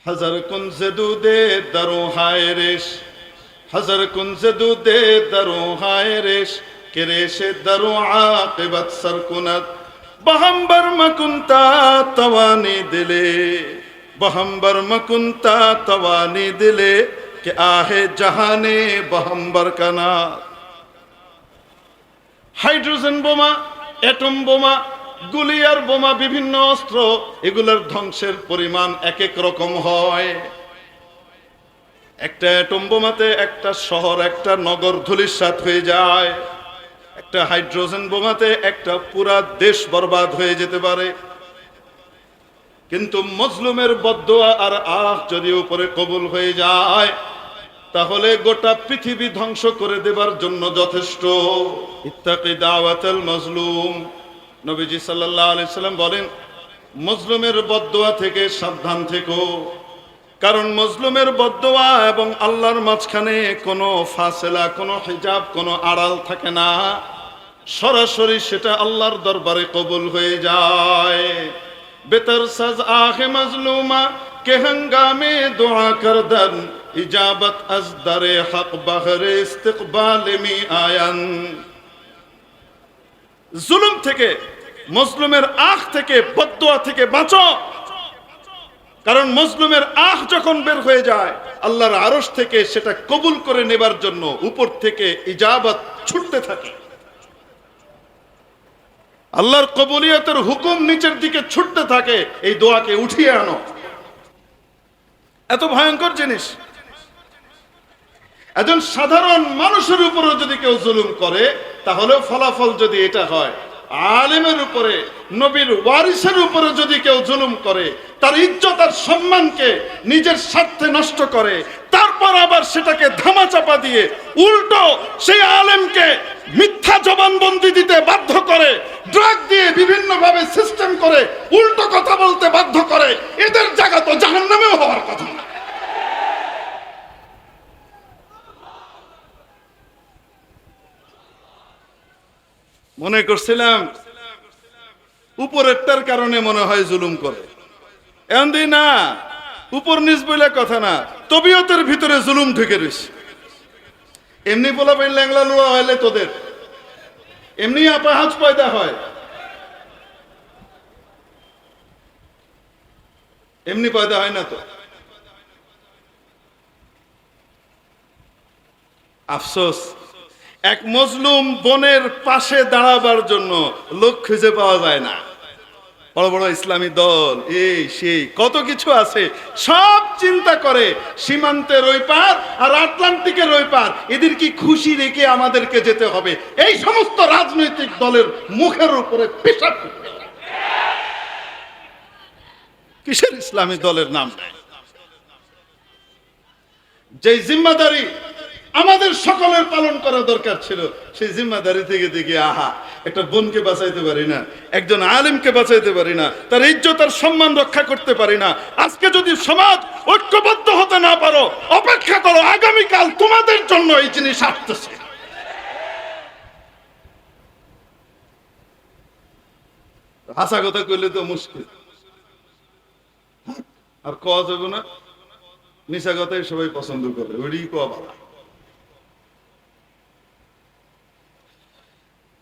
हज़र कुन से दूदे दरो हाय रेश, हज़र कुन से दूदे दरो हाय रेश, के रेशे दरो आक़िबत सरकुनत, बहम्बर मकुंता तवानी दिले, बहम्बर मकुंता तवानी दिले, के आहे जहाने बहम्बर कना। हाइड्रोजन बोमा, एटम बोमा, গুলি আর বোমা, বিভিন্ন অস্ত্র, এগুলোর ধ্বংসের পরিমাণ এক এক রকম হয়। একটা অ্যাটম বোমাতে একটা শহর, একটা নগর ধূলিসাৎ হয়ে যায়। একটা হাইড্রোজেন বোমাতে একটা পুরা দেশ বরবাদ হয়ে যেতে পারে। কিন্তু মজলুমের বদদোয়া আর যদি উপরে কবুল হয়ে যায়, তাহলে গোটা পৃথিবী ধ্বংস করে দেবার জন্য যথেষ্ট। ইত্তাকি দাওয়াতাল মাজলুম, নবীজি সাল্লাল্লাহু আলাইহি সাল্লাম বলেন, মজলুমের বদদোয়া থেকে সাবধান থেকো, কারণ মজলুমের বদদোয়া এবং আল্লাহর মাঝখানে কোনো ফাসেলা, কোনো হিজাব, কোনো আড়াল থাকে না। সরাসরি সেটা আল্লাহর দরবারে কবুল হয়ে যায়। বেতর সাজ আহে মজলুমা কে হঙ্গামে দোয়া করদন, ইজাবত আজ দারে হক বহরে ইস্তিকবাল মি আয়ান। জুলুম থেকে, মজলুমের আখ থেকে, বদদোয়া থেকে বাঁচো, কারণ মজলুমের আখ যখন বের হয়ে যায়, আল্লাহর আরশ থেকে সেটা কবুল করে নেবার জন্য উপর থেকে ইজাবত ছুটতে থাকে। আল্লাহর কবুলিয়তের হুকুম নিচের দিকে ছুটতে থাকে, এই দোয়াকে উঠিয়ে আনো। এত ভয়ঙ্কর জিনিস। একজন সাধারণ মানুষের উপরে যদি কেউ জুলুম করে, তাহলে ফলাফল যদি এটা হয়, আলেমের উপরে, নবীর ওয়ারিসের উপরে যদি কেউ জুলুম করে, তার ইজ্জত আর সম্মানকে নিজের স্বার্থে নষ্ট করে, তারপর আবার সেটাকে ধামাচাপা দিয়ে উল্টো সেই আলেমকে মিথ্যা জবানবন্দি দিতে বাধ্য করে, ড্রাগ দিয়ে বিভিন্ন ভাবে সিস্টেম করে উল্টো কথা বলতে বাধ্য করে, এদের জায়গা তো জাহান্নামেও হওয়ার কথা না। মনে করছিলাম উপরেরটার কারণে মনে হয় জুলুম করে, এমনি না, উপর নিচ বলে কথা না, তবিয়তের ভিতরে জুলুম ঢুকে রয়েছে। এমনি বলা পাই ল্যাংলা লোয়া হইলে তোদের এমনি আপাহাজ পয়দা হয়, এমনি পয়দা হয় না তো। আফসোস, এক মজলুম বোনের পাশে দাঁড়াবার জন্য লোক খুঁজে পাওয়া যায় না। বড় বড় ইসলামী দল, এই সেই কত কিছু আছে, সব চিন্তা করে সীমান্তের ওই পার আর আটলান্টিকের ওই পার, এদের কি খুশি রেখে আমাদেরকে যেতে হবে, এই সমস্ত রাজনৈতিক দলের মুখের উপরে পেশাব করতে। কিসের ইসলামী দলের নাম নেয়? যে জিম্মাদারি আমাদের সকলের পালন করা দরকার ছিল, সেই জিম্মাদারি থেকে দেখি আহা, একটা বোনকে বাঁচাইতে পারি না, একজন আলেমকে বাঁচাইতে পারি না, তার ইজ্জত আর সম্মান রক্ষা করতে পারি না। আজকে যদি সমাজ ঐক্যবদ্ধ হতে না পারো, অপেক্ষা করো, আগামীকাল তোমাদের জন্য এই জিনিস আসতেছে। হাসা কথা কইলে তো মুশকিল, আর কওয়া যাবে না, মিশা কথাই সবাই পছন্দ করে, ওইটাই কওয়া ভালো।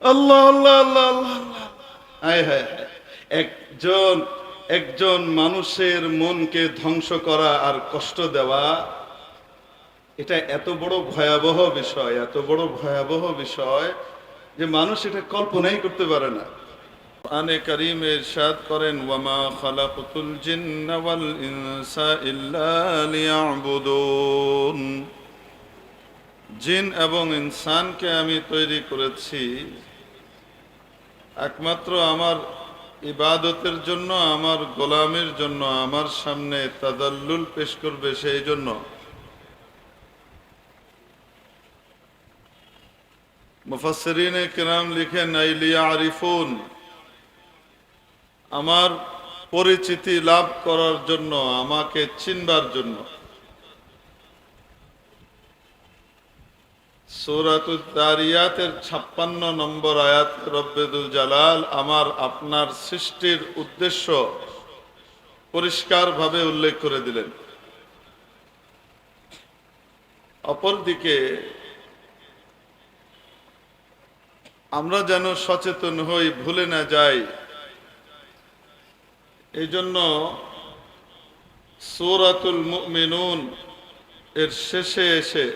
আল্লাহ আল্লাহ আল্লাহ আল্লাহ, হায় হায় হায়। একজন মানুষের মনকে ধ্বংস করা আর কষ্ট দেওয়া, এটা এত বড় ভয়াবহ বিষয়, এত বড় ভয়াবহ বিষয় যে মানুষ এটা কল্পনাই করতে পারে না। কোরআনে কারীমে ইরশাদ করেন, ওয়ামা খালাকতুল জিন্না ওয়াল ইনসা ইল্লা লিয়াবুদুন, জিন এবং ইনসানকে আমি তৈরি করেছি একমাত্র আমার ইবাদতের জন্য, আমার গোলামের জন্য, আমার সামনে তাদাল্লুল পেশ করবে সেই জন্য। মুফাসসিরিনে কিরাম লিখেন, আই লিয়ারিফুন, আমার পরিচিতি লাভ করার জন্য, আমাকে চিনবার জন্য। সূরাতুদ দারিয়াতের 56 নম্বর আয়াত রব্বুল জালাল আমার আপনার সৃষ্টির উদ্দেশ্য পরিষ্কারভাবে উল্লেখ করে দিলেন। অপরদিকে আমরা যেন সচেতন হই, ভুলে না যাই। এই জন্য সূরাতুল মুমিনুন এর শেষে এসে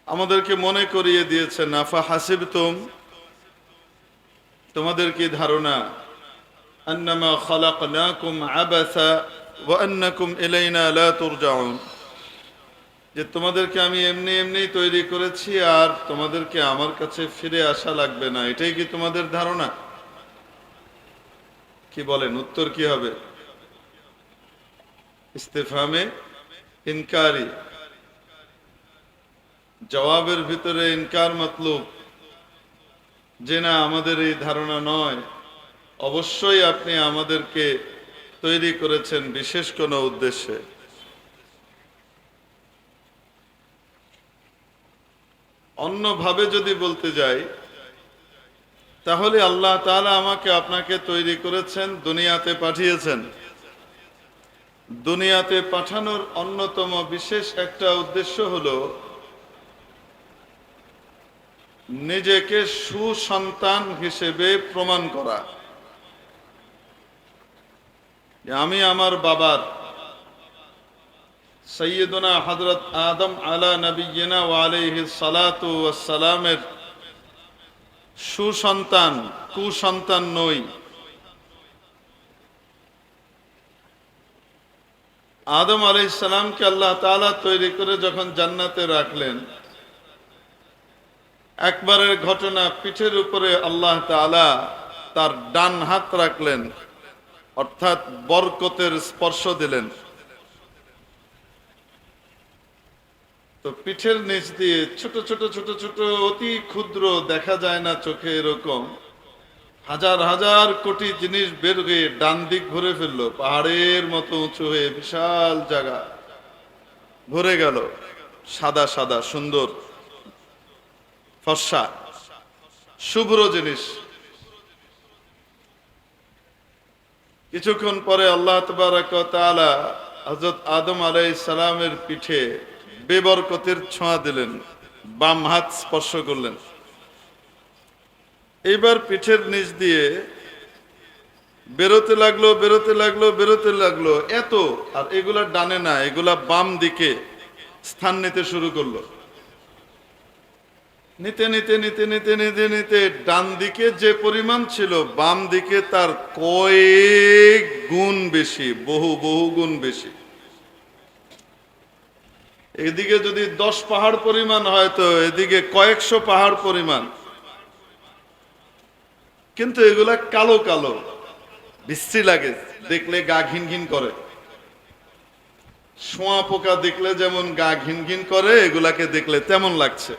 আমাদেরকে মনে করিয়ে দিয়েছেন, আফা হাসিবতুম, তোমাদের কি ধারণা, আন্নামা খালাকনাকুম আবাসা ওয়া আন্নাকুম ইলাইনা লা তুরজাউন, যে তোমাদেরকে আমি এমনি এমনি তৈরি করেছি আর তোমাদেরকে আমার কাছে ফিরে আসা লাগবে না, এটাই কি তোমাদের ধারণা? কি বলেন, উত্তর কি হবে? ইস্তেফহামে ইনকারি, জবাবের ভিতরে ইনকার মতলুব, যে না, আমাদের এই ধারণা নয়। অবশ্যই আপনি আমাদেরকে তৈরি করেছেন বিশেষ কোনো উদ্দেশ্যে। অন্যভাবে যদি বলতে যাই, তাহলে আল্লাহ তাআলা আমাকে আপনাকে তৈরি করেছেন, দুনিয়াতে পাঠিয়েছেন। দুনিয়াতে পাঠানোর অন্যতম বিশেষ একটা উদ্দেশ্য হলো নিজেকে সুসন্তান হিসেবে প্রমাণ করা, যে আমি আমার বাবার, সাইয়্যিদুনা হযরত আদম আলা নবিয়্যিনা ওয়া আলাইহিস সালাতু ওয়াস সালামের সুসন্তান, কুসন্তান নই। আদম আলাইহিস সালামকে আল্লাহ তাআলা তৈরি করে যখন জান্নাতে রাখলেন, একবারের ঘটনা, পিঠের উপরে আল্লাহ তাআলা তার ডান হাত রাখলেন, অর্থাৎ বরকতের স্পর্শ দিলেন। তো পিঠের নিচ দিয়ে ছোট ছোট ছোট ছোট, অতি ক্ষুদ্র, দেখা যায় না চোখে, এরকম হাজার হাজার কোটি জিনিস বের হয়ে ডান দিক ভরে ফেললো, পাহাড়ের মতো উঁচু হয়ে বিশাল জায়গা ভরে গেল, সাদা সাদা সুন্দর ফর্সা শুভ্র জিনিস। কিছুক্ষণ পরে আল্লাহ তাবারক ওয়া তাআলা হযরত আদম আলাইহিস সালামের পিঠে বেবরকতের ছোঁয়া দিলেন, বাম হাত স্পর্শ করলেন। এইবার পিঠের নিচ দিয়ে বেরোতে লাগলো, বেরোতে লাগলো, বেরোতে লাগলো, এত, আর এগুলা ডানে না, এগুলা বাম দিকে স্থান নিতে শুরু করলো। নিতে নিতে নিতে নিতে নিতে নিতে ডান দিকে যে পরিমাণ ছিল, বাম দিকে তার কয়েক গুণ বেশি, বহু বহু গুণ বেশি। এদিকে যদি 10 পাহাড় পরিমাণ হয়, তো এদিকে কয়েকশো পাহাড় পরিমাণ। কিন্তু এগুলা কালো কালো, বিশ্রী লাগে, দেখলে গা ঘিন ঘিন করে। শোয়া পোকা দেখলে যেমন গা ঘিন ঘিন করে, এগুলাকে দেখলে তেমন লাগছে।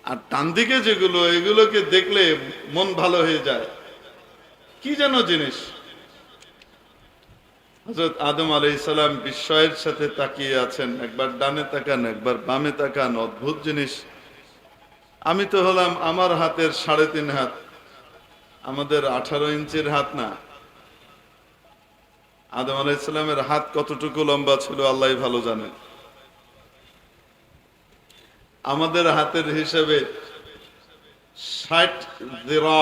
আর ডান দিকে যেগুলো, এগুলোকে দেখলে মন ভালো হয়ে যায়। কি যেন জিনিস। হযরত আদম আলাইহিস সালাম বিস্ময়ের সাথে তাকিয়ে আছেন, একবার ডানে তাকান, একবার বামে তাকান, অদ্ভুত জিনিস। আমি তো হলাম আমার হাতের 3.5 হাত, আমাদের 18 ইঞ্চির হাত না। আদম আলাইহিস সালামের হাত কতটুকু লম্বা ছিল আল্লাহই ভালো জানেন। আমাদের হাতের হিসাবে 60 যিরা,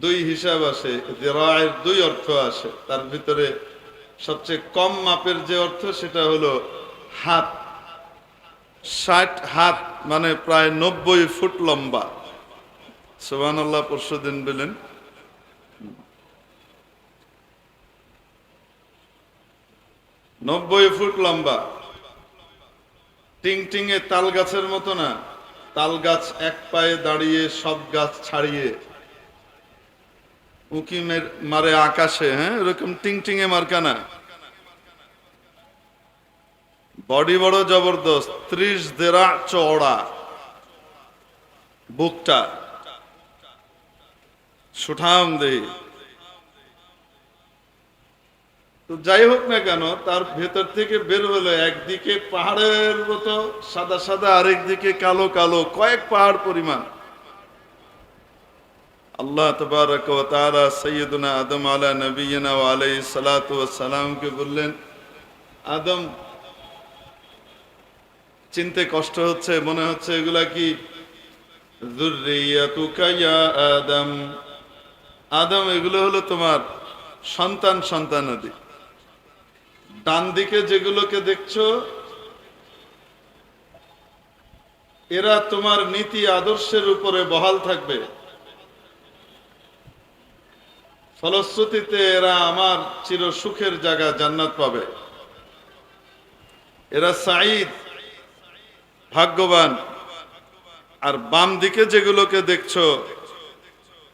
2 হিসাব আসে, যিরায়ের 2 অর্থ আসে। তার ভিতরে সবচেয়ে কম মাপের যে অর্থ, সেটা হলো হাত। 60 হাত মানে প্রায় 90 ফুট লম্বা। সুবহানাল্লাহ, পরশুদিন বলেন 90 ফুট লম্বা। টিং টিঙে তাল গাছের মতো না, তাল গাছ এক পায়ে দাঁড়িয়ে, সব গাছ ছাড়িয়ে উঁকি মারে আকাশে, হ্যাঁ, এরকম টিং টিঙে মার্কা না। বডি বড় জবরদস্ত, 30 যিরা চওড়া বুকটা, সুঠাম দেহি। তো যাই হোক না কেন, তার ভেতর থেকে বের হলো একদিকে পাহাড়ের মতো সাদা সাদা, আরেক দিকে কালো কালো, কয়েক পাহাড় পরিমাণ। আল্লাহ তাবারক ওয়া তাআলা সাইয়্যিদুনা আদম আলা নবিয়িনা ওয়া আলাইহিস সালাতু ওয়াস সালামকে বললেন, আদম, চিনতে কষ্ট হচ্ছে, মনে হচ্ছে এগুলা কি? যুররিয়াতুকা ইয়া আদম, আদম এগুলো হলো তোমার সন্তান সন্তানাদি। ডান দিকে যেগুলোকে দেখছো এরা তোমার নীতি আদর্শের উপরে বহাল থাকবে, ফলশ্রুতিতে এরা আমার চির সুখের জায়গা জান্নাত পাবে, এরা সাঈদ, ভাগ্যবান। আর বাম দিকে যেগুলোকে দেখছো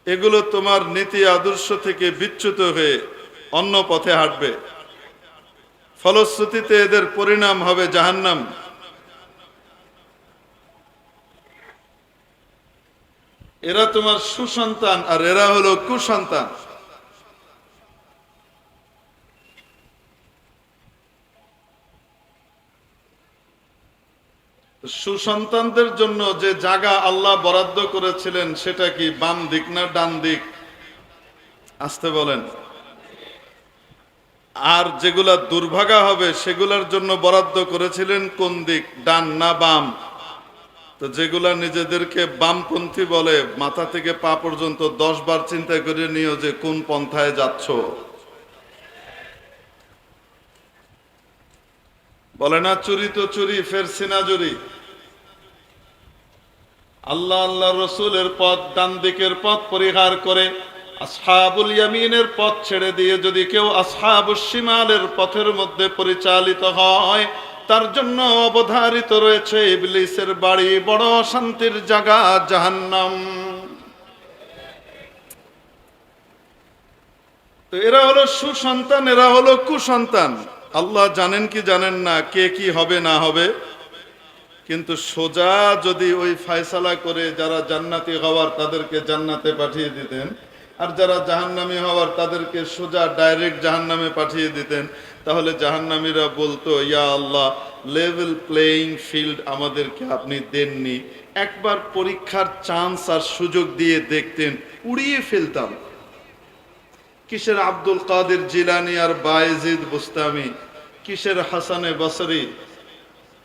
এগুলো তোমার নীতি আদর্শ থেকে বিচ্যুত হয়ে অন্য পথে হাঁটবে, ফলশ্রুতিতে এদের পরিণাম হবে জাহান্নাম। এরা তোমার সুসন্তান আর এরা হলো কুসন্তান। সুসন্তানদের জন্য যে জায়গা আল্লাহ বরাদ্দ করেছিলেন সেটা কি বাম দিক না ডান দিক? আসতে বলেন। আর যেগুলা দুর্ভাগা হবে সেগুলার জন্য বরাদ্দ করেছিলেন কোন দিক, ডান না বাম? তো যেগুলা নিজেদেরকে বামপন্থী বলে, মাথা থেকে পা পর্যন্ত 10 বার চিন্তা করে নিও যে কোন পন্থায় যাচ্ছ। বলে না, চুরি তো চুরি, ফের সিনা চুরি। আল্লাহ আল্লাহ রসুলের পথ, ডান দিকের পথ পরিহার করে আসহাবুল ইয়ামিনের পথ ছেড়ে দিয়ে যদি কেউ আসহাবুস শিমালের পথের মধ্যে পরিচালিত হয়, তার জন্য অবধারিত রয়েছে ইবলিসের বাড়ি, বড় শান্তির জায়গা জাহান্নাম। তো এরা হলো সুসন্তান, এরা হলো কুসন্তান। আল্লাহ জানেন কি জানেন না কে কি হবে না হবে, কিন্তু সোজা যদি ওই ফয়সালা করে যারা জান্নাতি হওয়ার তাদেরকে জান্নাতে পাঠিয়ে দিতেন, আর যারা জাহান্নামী হওয়ার তাদেরকে সোজা ডাইরেক্ট জাহান্নামে পাঠিয়ে দিতেন, তাহলে জাহান্নামীরা বলতো, ইয়া আল্লাহ, লেভেল প্লেইং ফিল্ড আমাদেরকে আপনি দেননি, একবার পরীক্ষার চান্স আর সুযোগ দিয়ে দেখতেন, উড়িয়ে ফেলতাম। কিসের আব্দুল কাদের জিলানি আর বায়েজিদ বুস্তামি, কিসের হাসানে বসরি,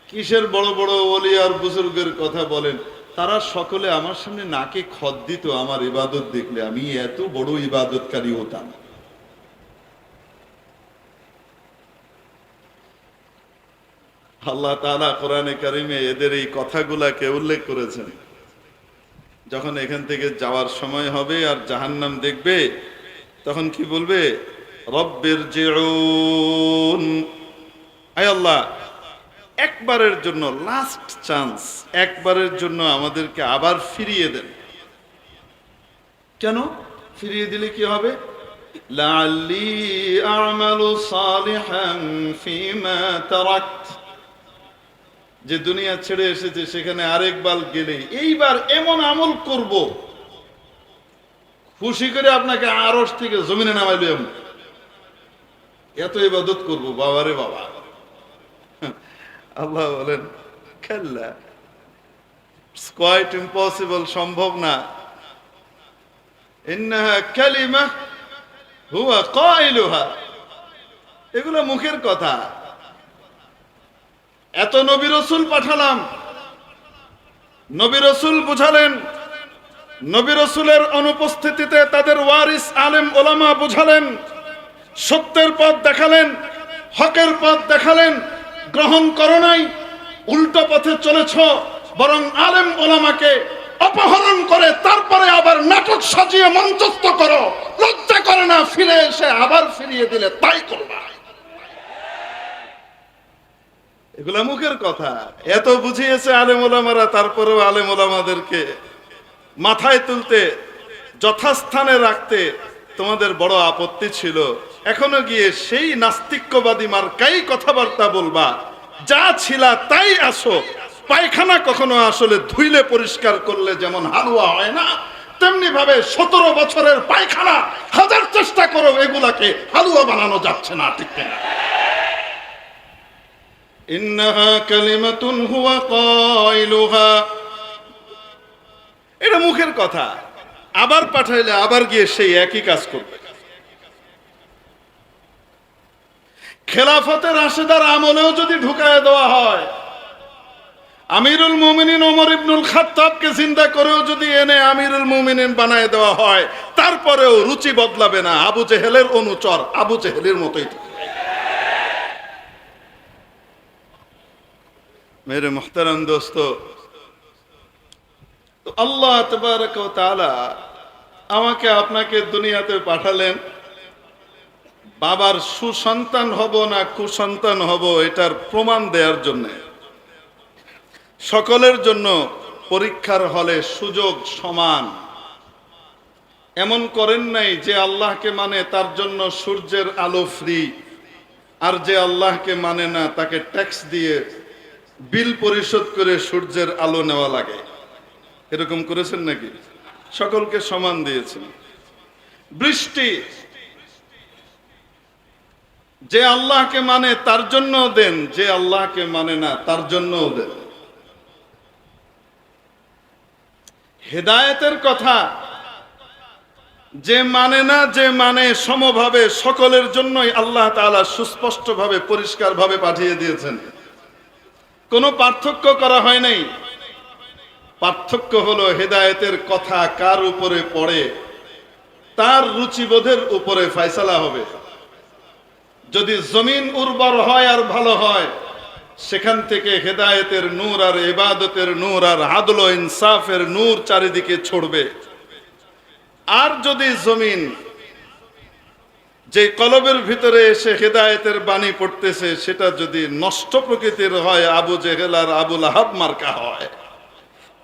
কিসের বড় বড় ওলি আর বুজুর্গের কথা বলেন, তারা সকলে আমার সামনে নাকে খত দিত আমার ইবাদত দেখলে, আমি এত বড় ইবাদতকারী হতাম। আল্লাহ তাআলা কোরআনে কারিমে এদের এই কথাগুলাকে উল্লেখ করেছেন। যখন এখান থেকে যাওয়ার সময় হবে আর জাহান্নাম দেখবে, তখন কি বলবে? রব্বির জিউন, আয় আল্লাহ, একবারের জন্য, লাস্ট চান্স, একবারের জন্য আমাদেরকে আবার ফিরিয়ে দেন। কেন ফিরিয়ে দিলে কি হবে? লাআল্লি আ'মালু সালিহান ফীমা তারাকত, যে দুনিয়া ছেড়ে এসেছে সেখানে আরেকবার গেলে এইবার এমন আমল করব খুশি করে আপনাকে আরশ থেকে জমিনে নামাইলাম, এত ইবাদত করব, বাবারে বাবা। আল্লাহ বলেন, কাল্লা, ইটস কোয়াইট ইম্পসিবল, সম্ভব না। ইন্নাহা কালিমা হুয়া কাইলুহা, এগুলো মুখের কথা। এত নবী রাসূল পাঠালাম, নবী রাসূল বুঝালেন, নবী রাসূলের অনুপস্থিতিতে তাদের ওয়ারিস আলেম ওলামা বুঝালেন, সত্যের পথ দেখালেন, হকের পথ দেখালেন, গ্রহণ করো নাই, উল্টো পথে চলেছ, বরং আলেম ওলামাকে অপহরণ করে তারপরে আবার নাটক সাজিয়ে মঞ্চস্থ করো, লজ্জা করে না? ফিরে এসে আবার ফিরিয়ে দিলে তাই করবা। এগুলা মুখের কথা। এত বুঝিয়েছে আলেম ওলামারা, তারপরেও আলেম ওলামাদেরকে মাথায় তুলতে, যথাস্থানে রাখতে তোমাদের বড় আপত্তি ছিল। এখনো গিয়ে সেই নাস্তিক্যবাদী মার্কাই কথাবার্তা বলবা, যা ছিলা তাই আসো। পায়খানা কখনো আসলে ধুইলে পরিষ্কার করলে যেমন হালুয়া হয় না, তেমনি ভাবে 17 বছরের পায়খানা হাজার চেষ্টা করো, এগুলাকে হালুয়া বানানো যাচ্ছে না, ঠিক না? ইন্নাহা কালিমাতুন হুয়া কাইলুহা, এটা মুখের কথা। আবার পাঠাইলে আবার গিয়ে সেই একই কাজ করবে। খেলাফতের রাশেদার আমলেও যদি ঢুকায় দেওয়া হয়, আমিরুল মুমিনিন ওমর ইবনুল খাত্তাবকে চিন্তা করেও যদি এনে আমিরুল মুমিনিন বানায় দেওয়া হয়, তারপরেও রুচি বদলাবে না, আবু জেহেলের অনুচর আবু জেহেলের মতোই থাকবে। মেরে মুহতারাম দোস্ত, তো আল্লাহ তাবারক ওয়া তাআলা আমাকে আপনাকে দুনিয়াতে পাঠালেন বাবার সুসন্তান হব না কুসন্তান হব এটার প্রমাণ দেওয়ার জন্য। সকলের জন্য পরীক্ষার হলে সুযোগ সমান। এমন করেন নাই যে আল্লাহকে মানে তার জন্য সূর্যের আলো ফ্রি, আর যে আল্লাহকে মানে না তাকে ট্যাক্স দিয়ে বিল পরিশোধ করে সূর্যের আলো নেওয়া লাগে। এরকম করেছেন নাকি? সকলকে সমান দিয়েছেন। বৃষ্টি যে আল্লাহকে মানে তার জন্য দেন, যে আল্লাহকে মানে না তার জন্য দেন। হেদায়েতের কথা যে মানে না যে মানে সমভাবে সকলের জন্যই আল্লাহ তাআলা সুস্পষ্টভাবে পরিষ্কারভাবে পাঠিয়ে দিয়েছেন। কোনো পার্থক্য করা হয় নাই। পার্থক্য হলো হেদায়েতের কথা কার উপরে পড়ে তার রুচিবোধের উপরে ফয়সালা হবে। যদি জমিন উর্বর হয় আর ভালো হয়, সেখান থেকে হেদায়েতের নূর আর ইবাদতের নূর আর আদল ও ইনসাফের নূর চারিদিকে ছড়বে। আর যদি জমিন যে কলবের ভিতরে এসে হেদায়েতের বাণী পড়তেছে সেটা যদি নষ্ট প্রকৃতির হয়, আবু জেহেল আর আবু লাহাব মার্কা হয়,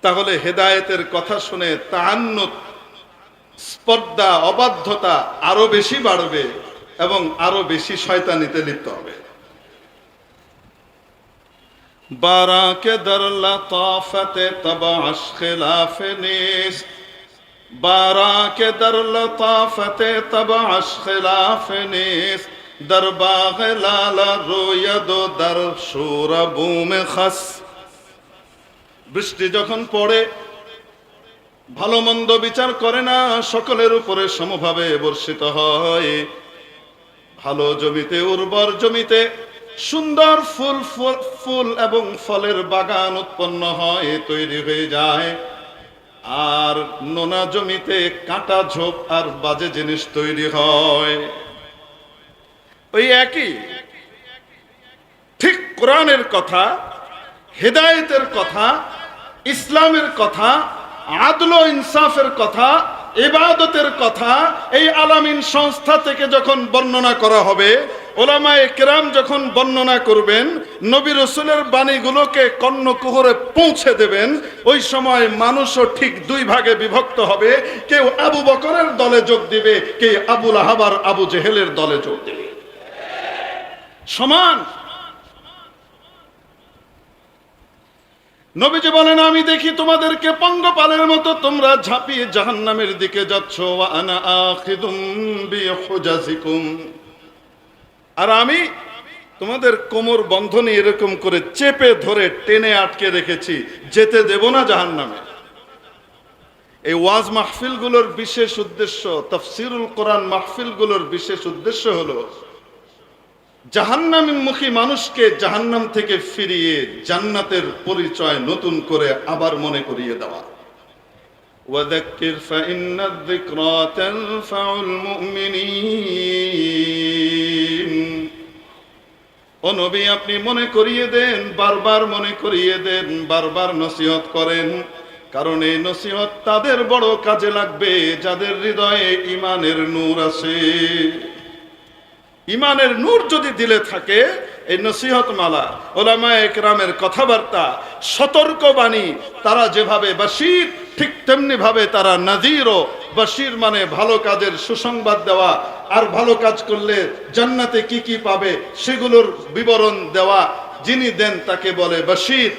তাহলে হেদায়েতের কথা শুনে তাআন্নুত, স্পর্ধা, অবাধ্যতা আরো বেশি বাড়বে এবং আরো বেশি শয়তানিতে লিপ্ত হবে। বারাকে দর লতাফতে তবাশ খিলাফে নিস, বারাকে দর লতাফতে তবাশ খিলাফে নিস, দর বাগ লালা রোয়দ দর শুরবুমে খাস। বৃষ্টি যখন পড়ে ভালো মন্দ বিচার করে না, সকলের উপরে সমভাবে বর্ষিত হয়। ভালো জমিতে, উর্বর জমিতে সুন্দর ফুল এবং ফলের বাগান উৎপন্ন হয়, তৈরি হয়ে যায়। আর নোনা জমিতে কাঁটা ঝোপ আর বাজে জিনিস তৈরি হয়। ওই একই ঠিক কোরআনের কথা, হেদায়েতের কথা, ইসলামের কথা, আদল ও ইনসাফের কথা, ইবাদতের কথা এই আলামিন সংস্থা থেকে যখন বর্ণনা করা হবে, ওলামায়ে কেরাম যখন বর্ণনা করবেন, নবী রাসূলের বাণীগুলোকে কর্ণকুহরে পৌঁছে দেবেন, ওই সময় মানুষও ঠিক দুই ভাগে বিভক্ত হবে। কেউ আবু বকরের দলে যোগ দিবে, কেউ আবু লাহাব আর আবু জেহেলের দলে যোগ দিবে। সমান। নবীজি বলেন, আমি দেখি তোমাদেরকে পঙ্গপালের মতো তোমরা ঝাঁপিয়ে জাহান্নামের দিকে যাচ্ছ, ওয়া আনা আখিদুম বিহুজাজিকুম, আর আমি তোমাদের কোমর বন্ধনী এরকম করে চেপে ধরে টেনে আটকে রেখেছি, যেতে দেব না জাহান্নামে। এই ওয়াজ মাহফিলগুলোর বিশেষ উদ্দেশ্য, তাফসীরুল কোরআন মাহফিলগুলোর বিশেষ উদ্দেশ্য হলো জাহান্নামমুখী মানুষকে জাহান্নাম থেকে ফিরিয়ে জান্নাতের পরিচয় নতুন করে আবার মনে করিয়ে দেওয়া। ওয়াযাক্কির ফাইন্নায যিকরা তানফাউল মুমিনিন। ও নবী, আপনি মনে করিয়ে দেন, বারবার মনে করিয়ে দেন, বারবার নসিহত করেন, কারণ এই নসিহত তাদের বড় কাজে লাগবে যাদের হৃদয়ে ঈমানের নূর আছে। ইমানের নূর যদি দিলে থাকে, এই নসিহত মালা, ওলামায়ে কেরামের কথাবার্তা, সতর্ক বাণী, তারা যেভাবে বাশীর ঠিক তেমনি ভাবে তারা নাযীরও। বাশীর মানে ভালো কাজের সুসংবাদ দেওয়া, আর ভালো কাজ করলে জান্নাতে কি কি পাবে সেগুলোর বিবরণ দেওয়া। যিনি দেন তাকে বলে বাশীর।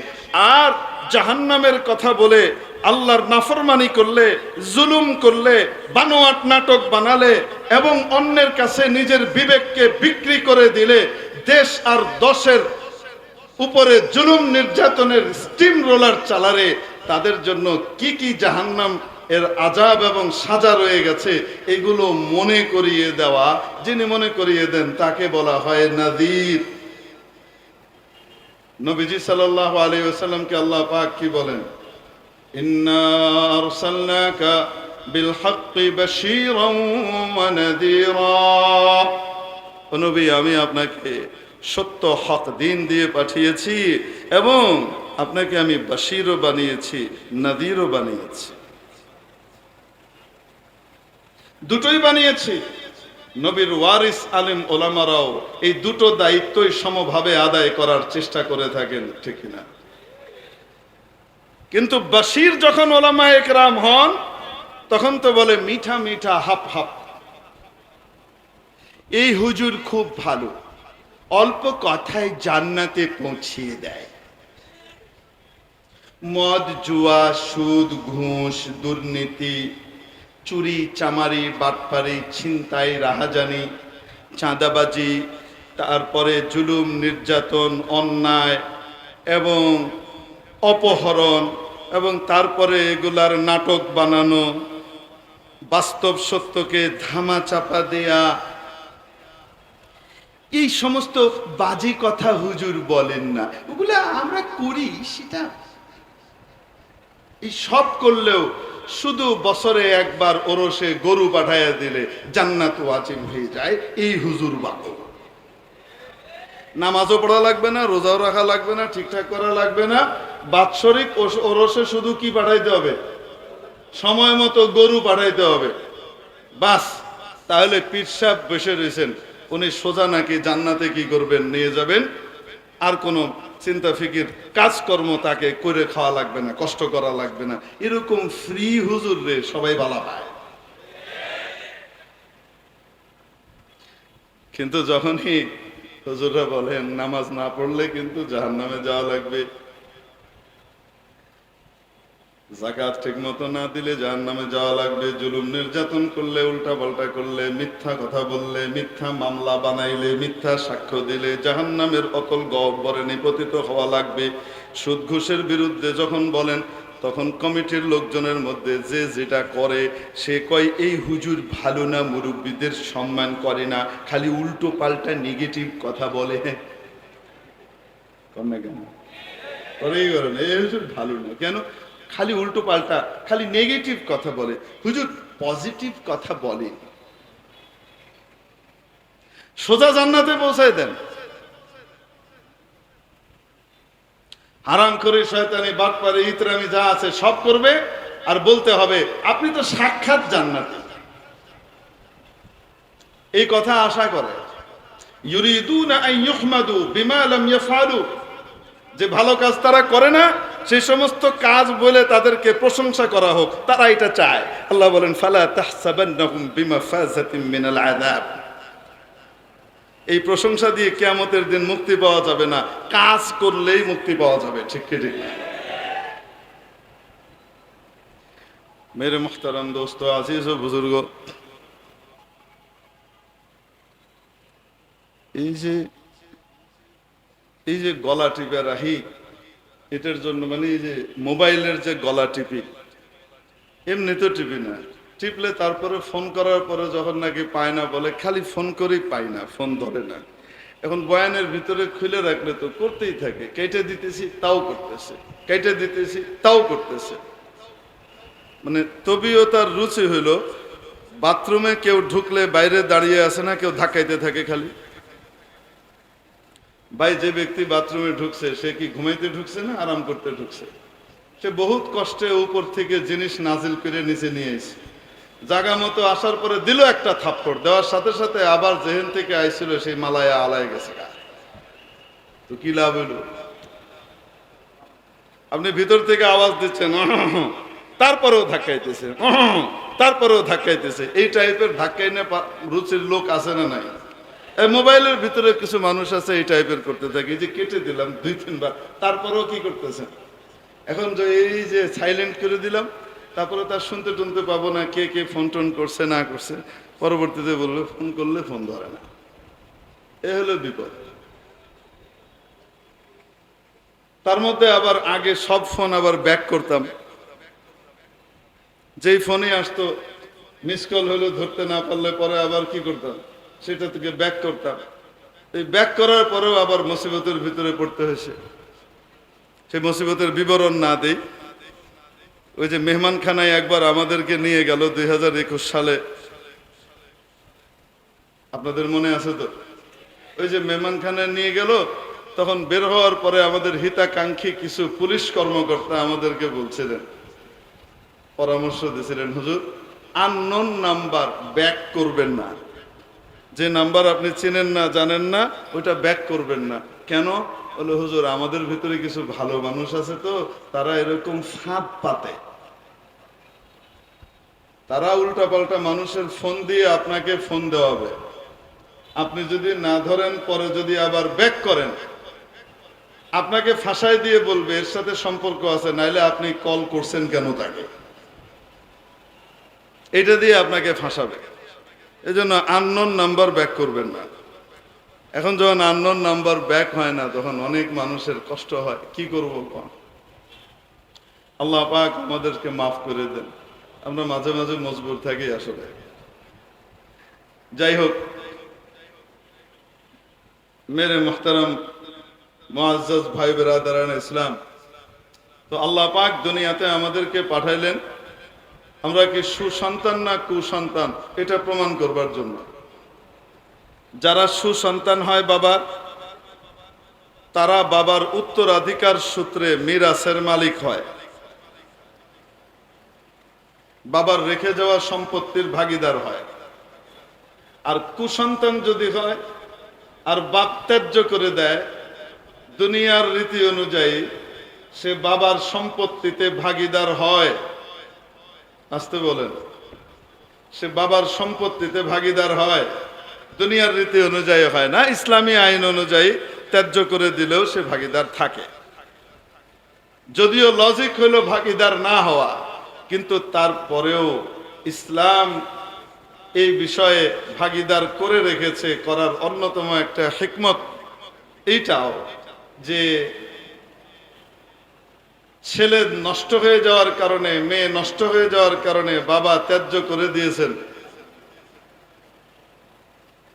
আর জাহান্নামের কথা বলে, আল্লাহর নাফরমানি করলে, জুলুম করলে, বানোয়াট নাটক বানালে এবং অন্যের কাছে নিজের বিবেককে বিক্রি করে দিলে, দেশ আর দশের উপরে জুলুম নির্যাতনের স্টিম রোলার চালারে, তাদের জন্য কি কি জাহান্নাম এর আযাব এবং সাজা রয়ে গেছে, এগুলো মনে করিয়ে দেওয়া। যিনি মনে করিয়ে দেন তাকে বলা হয় নাযীর। নবীজি সাল্লাল্লাহু আলাইহি ওয়াসাল্লামকে আল্লাহ পাক কি বলেন? ইন্না আরসালনাকা বিল হাক্কি বাশীরান ওয়া নাযীরা। ও নবী, আমি আপনাকে সত্য হক দিন দিয়ে পাঠিয়েছি এবং আপনাকে আমি বাশীরও বানিয়েছি, নাযীরও বানিয়েছি। দুটোই বানিয়েছি। নবীর ওয়ারিস আলেম ওলামারাও এই দুটো দায়িত্বই সমভাবে আদায় করার চেষ্টা করে থাকেন, ঠিক না? কিন্তু বাশীর যখন ওলামা একরাম হন তখন তো বলে মিঠা মিঠা হাপ হাপ, এই হুজুর খুব ভালো, অল্প কথায় জান্নাতে পৌঁছিয়ে দেয়। মদ, জুয়া, সুদ, ঘুষ, দুর্নীতি, চুরি, চামারি, বাটপারি, ছিনতাই, রাহাজানি, চাঁদাবাজি, তারপরে জুলুম, নির্যাতন, অন্যায় এবং অপহরণ, এবং তারপরে এগুলার নাটক বানানো, বাস্তব সত্যকে ধামা চাপা দেয়া, এই সমস্ত বাজে কথা হুজুর বলেন না, ওগুলা আমরা করি। সেটা এই সব করলেও শুধু বছরে একবার ওরসে গরু পাঠাইয়া দিলে জান্নাত ওয়াজিব হয়ে যায়, এই হুজুর বাকো। নামাজও পড়া লাগবে না, রোজাও রাখা লাগবে না, ঠিকঠাক করা লাগবে না, বাৎসরিক ওরসে শুধু কি পাঠাইতে হবে? সময় মতো গরু পাঠাইতে হবে, বাস। তাহলে পীর সাহেব বসে রয়েছেন, উনি সোজা নাকি জান্নাতে কি করবেন? নিয়ে যাবেন। আর কোনো চিন্তা ফিকির কাজকর্ম তাকে করে খাওয়া লাগবে না, কষ্ট করা লাগবে না। এরকম ফ্রি হুজুর রে সবাই ভালো পায়। কিন্তু যখনই হুজুররা বলেন নামাজ না পড়লে কিন্তু জাহান্নামে যাওয়া লাগবে, যাকাত ঠিক মতো না দিলে জাহান্নামে যাওয়া লাগবে, জুলুম নির্যাতন করলে, উল্টা পাল্টা করলে, মিথ্যা কথা বললে, মিথ্যা মামলা বানাইলে, মিথ্যা সাক্ষ্য দিলে জাহান্নামের অকল গহ্বরে নিপতিত হওয়া লাগবে। সুদ ঘুষের বিরুদ্ধে যখন বলেন তখন কমিটির লোকজনের মধ্যে যে যেটা করে সে কয় এই হুজুর ভালো না, মুরব্বীদের সম্মান করে না, খালি উল্টো পাল্টা নেগেটিভ কথা বলে। কর না কেন? করেই করেন, এই হুজুর ভালো না কেন? খালি উল্টো পাল্টা, খালি নেগেটিভ কথা বলে। হুজুর পজিটিভ কথা বলে, সোজা জান্নাতে পৌঁছায় দেন। হারাম করে শয়তানি, বাটপারি, ইতরামি যা আছে সব করবে, আর বলতে হবে আপনি তো সাক্ষাৎ জান্নাতি। এই কথা আশা করে। ইউরিদুনা আন ইউহমাদু বিমা লাম ইয়াফআলু, যে ভালো কাজ তারা করে না সেই সমস্ত কাজ বলে তাদেরকে প্রশংসা করা হোক, তারা এটা চায়। আল্লাহ বলেন ফালা তাহসাবান্নাহুম বিমাফাজাতিন মিনাল আযাব। এই প্রশংসা দিয়ে কিয়ামতের দিন মুক্তি পাওয়া যাবে না, কাজ করলেই মুক্তি পাওয়া যাবে, ঠিক কি ঠিক? মেরে মুহতারাম দোস্ত, আজিজ ও বুজুর্গ, এই যে গলা টিপে রাখি, এটার জন্য মানে এই যে মোবাইলের যে গলা টিপি, এমনি তো টিপি না, টিপলে তারপরে ফোন করার পরে যখন নাকি পায় না বলে খালি ফোন করেই পাই না, ফোন ধরে না। এখন বয়ানের ভিতরে খুলে রাখলে তো করতেই থাকে, কেটে দিতেছি তাও করতেছে, কেটে দিতেছি তাও করতেছে। মানে তবিও তার রুচি হইল, বাথরুমে কেউ ঢুকলে বাইরে দাঁড়িয়ে আছে না, কেউ ধাক্কাইতে থাকে খালি। ভাই, যে ব্যক্তি বাথরুমে ঢুকছে সে কি ঘুমাইতে ঢুকছে না আরাম করতে ঢুকছে? সে বহুত কষ্টে উপর থেকে জিনিস নাজিল করে নিচে নিয়ে এসে জাগা মতো আসার পরে দিল একটা থাপ্পড়, দেওয়ার সাথে সাথে আবার যেহেন থেকে আইছিল সেই মালায়া আলায় গেছে। তো কি লাভ হইল? আপনি ভিতর থেকে আওয়াজ দিচ্ছেন, তারপরেও ধাক্কাইতেছে, তারপরেও ধাক্কাইতেছে। এই টাইপের ধাক্কাই না রুচির লোক আছে না নাই? মোবাইলের ভিতরে কিছু মানুষ আছে এই টাইপের করতে থাকে, যে কেটে দিলাম 2-3 বার, তারপরেও কি করতেছেন? এখন যে এই যে সাইলেন্ট করে দিলাম, তারপরে তার শুনতে টুনতে পাবো না কে কে ফোন টোন করছে না করছে, পরবর্তীতে বলবে ফোন করলে ফোন ধরে না। এ হলো বিপদ। তার মধ্যে আবার আগে সব ফোন আবার ব্যাক করতাম, যেই ফোনে আসতো মিস কল হলো ধরতে না পারলে পরে আবার কি করতাম, সেটা থেকে ব্যাক করতাম। এই ব্যাক করার পরেও আবার মুসিবতের ভিতরে পড়তে হয়েছে। সেই মুসিবতের বিবরণ না দেই, ওই যে মেহমানখানায় একবার আমাদেরকে নিয়ে গেল 2021 সালে, আপনাদের মনে আছে তো? ওই যে মেহমানখানায় নিয়ে গেল, তখন বের হওয়ার পরে আমাদের হিতাকাঙ্ক্ষী কিছু পুলিশ কর্মকর্তা আমাদেরকে বলছিলেন, পরামর্শ দিয়েছিলেন, হুজুর আননোন নাম্বার ব্যাক করবেন না, যে নাম্বার আপনি চেনেন না জানেন না ওইটা ব্যাক করবেন না। কেন? বলে হুজুর আমাদের ভিতরে কিছু ভালো মানুষ আছে তো, তারা এরকম ফাঁদ পাতে, তারা উল্টাপাল্টা মানুষের ফোন দিয়ে আপনাকে ফোন দেওয়াবে, আপনি যদি না ধরেন পরে যদি আবার ব্যাক করেন আপনাকে ফাঁসাই দিয়ে বলবে এর সাথে সম্পর্ক আছে, নাইলে আপনি কল করছেন কেন তাকে, এটা দিয়ে আপনাকে ফাঁসাবে। এজন্য আননোন নাম্বার ব্যাক করবেন না। এখন যখন আননোন নাম্বার ব্যাক হয় না তখন অনেক মানুষের কষ্ট হয়, কি করব? আল্লাহ পাক আমাদেরকে মাফ করে দেন, আমরা মাঝে মাঝে মজবুর থাকি আসলে। যাই হোক, মেরে মুহতারাম মুআজ্জাজ ভাই বেরাদারান ইসলাম, তো আল্লাহ পাক দুনিয়াতে আমাদেরকে পাঠাইলেন আমরা কি সুসন্তান না কুসন্তান এটা প্রমাণ করবার জন্য। যারা সুসন্তান হয় বাবার, তারা বাবার উত্তরাধিকার সূত্রে মিরাসের মালিক হয়, বাবার রেখে যাওয়া সম্পত্তির ভাগীদার হয়। আর কুসন্তান যদি হয় আর বাপ ত্যায্য করে দেয়, দুনিয়ার রীতি অনুযায়ী সে বাবার সম্পত্তিতে ভাগীদার হয়। আসতে বলেন, সে বাবার সম্পত্তিতে ভাগীদার হয়, দুনিয়ার রীতি অনুযায়ী হয় না, ইসলামী আইন অনুযায়ী ত্যায্য করে দিলেও সে ভাগীদার থাকে। যদিও লজিক হলো ভাগীদার না হওয়া, কিন্তু তারপরেও ইসলাম এই বিষয়ে ভাগীদার করে রেখেছে। করার অন্যতম একটা হিকমত এইটাও যে ছেলে নষ্ট হয়ে যাওয়ার কারণে, মেয়ে নষ্ট হয়ে যাওয়ার কারণে বাবা ত্যায্য করে দিয়েছেন,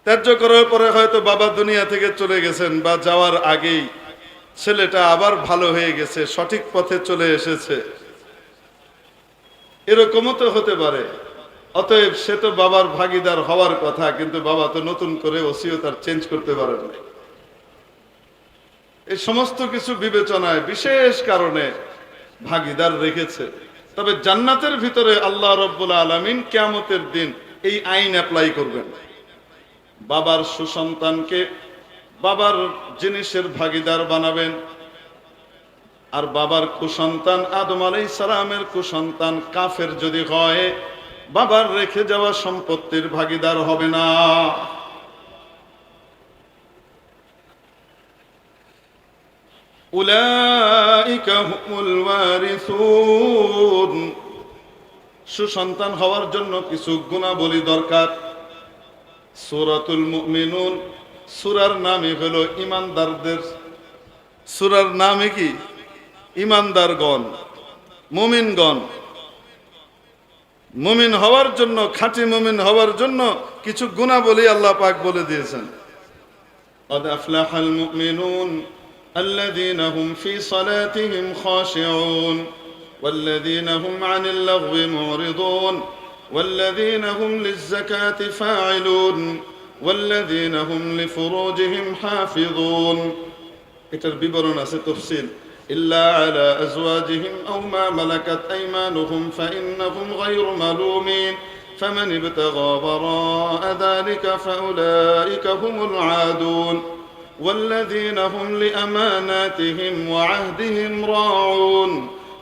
ত্যায্য করার পরে হয়তো বাবা দুনিয়া থেকে চলে গেছেন বা যাওয়ার আগেই ছেলেটা আবার ভালো হয়ে গেছে, সঠিক পথে চলে এসেছে, এরকমও তো হতে পারে। অতএব সে তো বাবার ভাগীদার হওয়ার কথা, কিন্তু বাবা তো নতুন করে ওসিয়ত আর চেঞ্জ করতে পারেন না। এই সমস্ত কিছু বিবেচনায় বিশেষ কারণে ভাগীদার রেখেছে। তবে জান্নাতের ভিতরে আল্লাহ রাব্বুল আলামিন কিয়ামতের দিন এই আইন অ্যাপ্লাই করবেন, বাবার সুসন্তানকে বাবার জিনিসের ভাগীদার বানাবেন, আর বাবার কুসন্তান আদম আলাইহিস সালামের কুসন্তান কাফের যদি হয়, বাবার রেখে যাওয়া সম্পত্তির ভাগীদার হবে না। উলাইকা হুমুল ওয়ারিসুন। সুসন্তান হওয়ার জন্য কিছু গুণাবলী দরকার। সূরাতুল মুমিনুন, সূরার নামই হলো ঈমানদারদের, সূরার নামই কি? ঈমানদারগণ, মুমিনগণ। মুমিন হওয়ার জন্য, খাঁটি মুমিন হওয়ার জন্য কিছু গুণাবলী আল্লাহ পাক বলে দিয়েছেন। قد أفلح المؤمنون الذين هم في صلاتهم خاشعون والذين هم عن اللغو معرضون والذين هم للزكاة فاعلون والذين هم لفروجهم حافظون. এটার বিবরণ আছে, তফসিল। إلا على أزواجهم أو ما ملكت أيمانهم فإنهم غير ملومين فمن ابتغى وراء ذلك فأولئك هم العادون والذين هم لأماناتهم وعهدهم راعون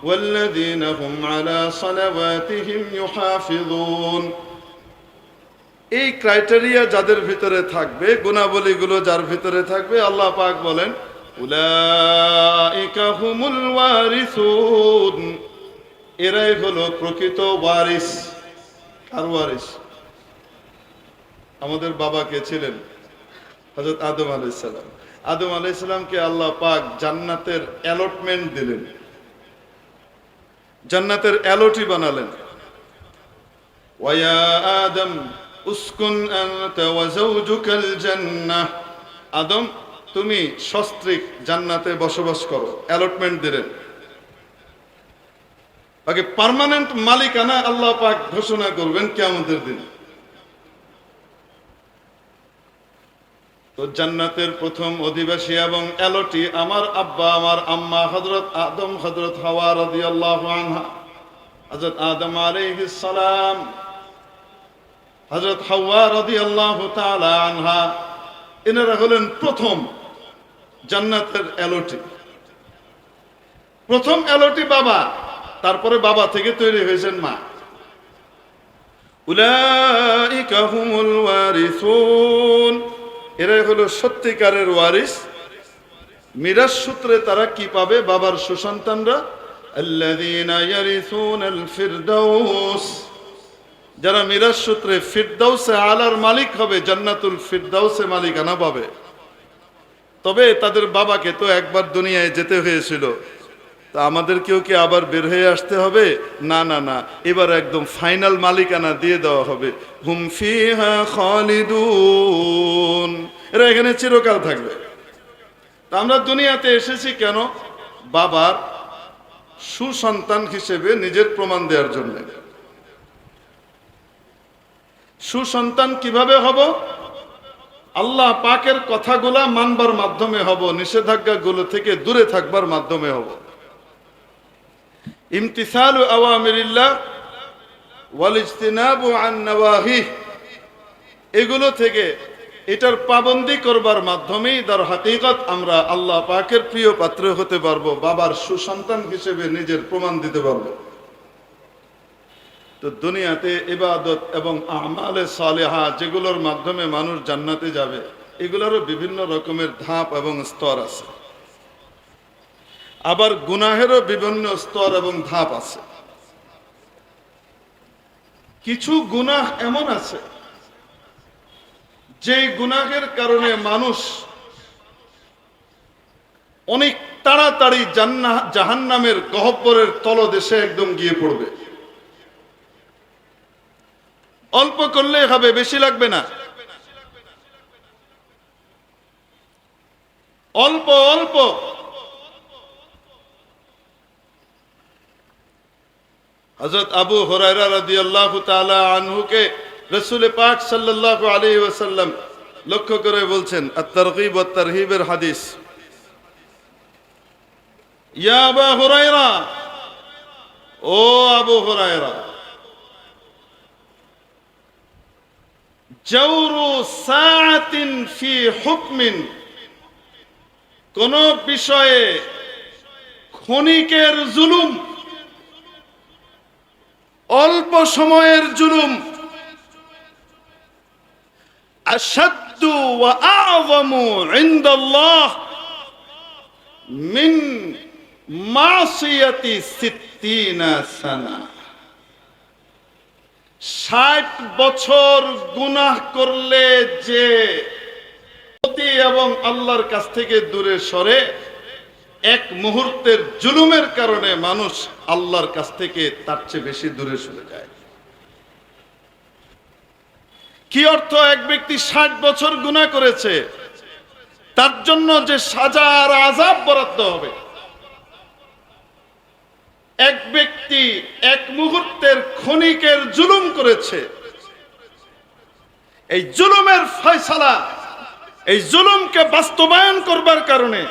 والذين هم على صلواتهم يحافظون. এই ক্রাইটেরিয়া যাদের ভিতরে থাকবে, গুণাবলীগুলো যার ভিতরে থাকবে, আল্লাহ পাক বলেন উলাইকা হুমুল ওয়ারিসুন, এরাই হলো প্রকৃত ওয়ারিস। আর ওয়ারিস আমাদের বাবা কে ছিলেন? হযরত আদম আলাইহিস সালাম। আদম আলাইহিস সালামকে আল্লাহ পাক জান্নাতের অ্যালটমেন্ট দিলেন, জান্নাতের অ্যালটি বানালেন। ওয়া আদম উসকুন আনতা ওয়া যাওজুকাল জান্নাহ, আদম তুমি সস্ত্রীক জান্নাতে বসবাস করো, অ্যালটমেন্ট দিলেন। বাকি পার্মানেন্ট মালিকানা আল্লাহ পাক ঘোষণা করবেন কিয়ামতের দিন। তো জান্নাতের প্রথম অধিবাসী এবং অ্যালটি আমার আব্বা আমার আম্মা হযরত আদম হযরত হাওয়া রাদিয়াল্লাহু আনহা, হযরত আদম আলাইহিস সালাম, হযরত হাওয়া রাদিয়াল্লাহু তাআলা আনহা, এনারা হলেন প্রথম জান্নাতের অ্যালটি। প্রথম অ্যালটি বাবা, তারপরে বাবা থেকে তৈরি হয়েছেন মা। উলাইকা হুমুল ওয়ারিসুন, এরাই হলো সত্যিকারের ওয়ারিস। মিরাস সূত্রে তারা কি পাবে? বাবার সুসন্তানরা, আল্লাযীনা ইয়ারিসুনাল ফিরদাউস, যারা মিরাস সূত্রে ফিরদাউসে আলার মালিক হবে, জান্নাতুল ফিরদাউসে মালিকানা পাবে। তবে তাদের বাবাকে তো একবার দুনিয়ায় যেতে হয়েছিল, তা আমাদেরকেও কি আবার বের হয়ে আসতে হবে? না না না, এবার একদম ফাইনাল মালিকানা দিয়ে দেওয়া হবে। হুম ফিহা খালিদুন, এরা এখানে চিরকাল থাকবে। তা আমরা দুনিয়াতে এসেছি কেন? বাবার সুসন্তান হিসেবে নিজের প্রমাণ দেওয়ার জন্য। সুসন্তান কিভাবে হব? আল্লাহ পাকের কথাগুলা মানবার মাধ্যমে হব, নিষেধাজ্ঞাগুলো থেকে দূরে থাকবার মাধ্যমে হব। ইমতিসালু আওয়ামিরিল্লাহ ওয়াল ইজতিনাবু আন নাওয়াহিহ, এগুলো থেকে এটার পাবন্দি করবার মাধ্যমেই দার হাকিকত আমরা আল্লাহ পাকের প্রিয় পাত্র হতে পারবো, বাবার সুসন্তান হিসেবে নিজের প্রমাণ দিতে পারবো। তো দুনিয়াতে ইবাদত এবং আমালে সালেহা যেগুলোর মাধ্যমে মানুষ জান্নাতে যাবে, এগুলোরও বিভিন্ন রকমের ধাপ এবং স্তর আছে। আবার গুনাহেরও বিভিন্ন স্তর এবং ধাপ আছে। কিছু গুনাহ এমন আছে যে গুনাহের কারণে মানুষ অনেক তাড়াতাড়ি জাহান্নামের গহ্বরের তলদেশে একদম গিয়ে পড়বে। অল্প করলে হবে, বেশি লাগবে না, অল্প অল্প। হযরত আবু হুরায়রা রাদিয়াল্লাহু তাআলা আনহুকে রাসূল পাক সাল্লাল্লাহু আলাইহি ওয়াসাল্লাম লক্ষ্য করে বলছেন, আত-তারগীব ওয়াত তারহিবের হাদিস, ইয়া আবু হুরায়রা, ও আবু হুরায়রা, জাওরু সাআতিন ফি হুকমিন, কোন বিষয়ে ক্ষণিকের জুলুম, অল্প সময়ের জুলুম, আশাদ্দু ওয়া আ'যামু ইনদাল্লাহ মিন মাসিয়াতি 60 সানা, 60 বছর গুনাহ করলে যে ক্ষতি এবং আল্লাহর কাছ থেকে দূরে সরে, এক মুহূর্তের জুলুমের কারণে মানুষ আল্লাহর কাছ থেকে তার চেয়ে বেশি দূরে সরে যায়। কি অর্থ? এক ব্যক্তি 60 বছর গুনাহ করেছে, তার জন্য যে সাজা আর আযাব বরাদ্দ হবে। এক ব্যক্তি এক মুহূর্তের ক্ষণিকের জুলুম করেছে, এই জুলুমের ফয়সালা, এই জুলুমকে বাস্তবায়ন করবার কারণে,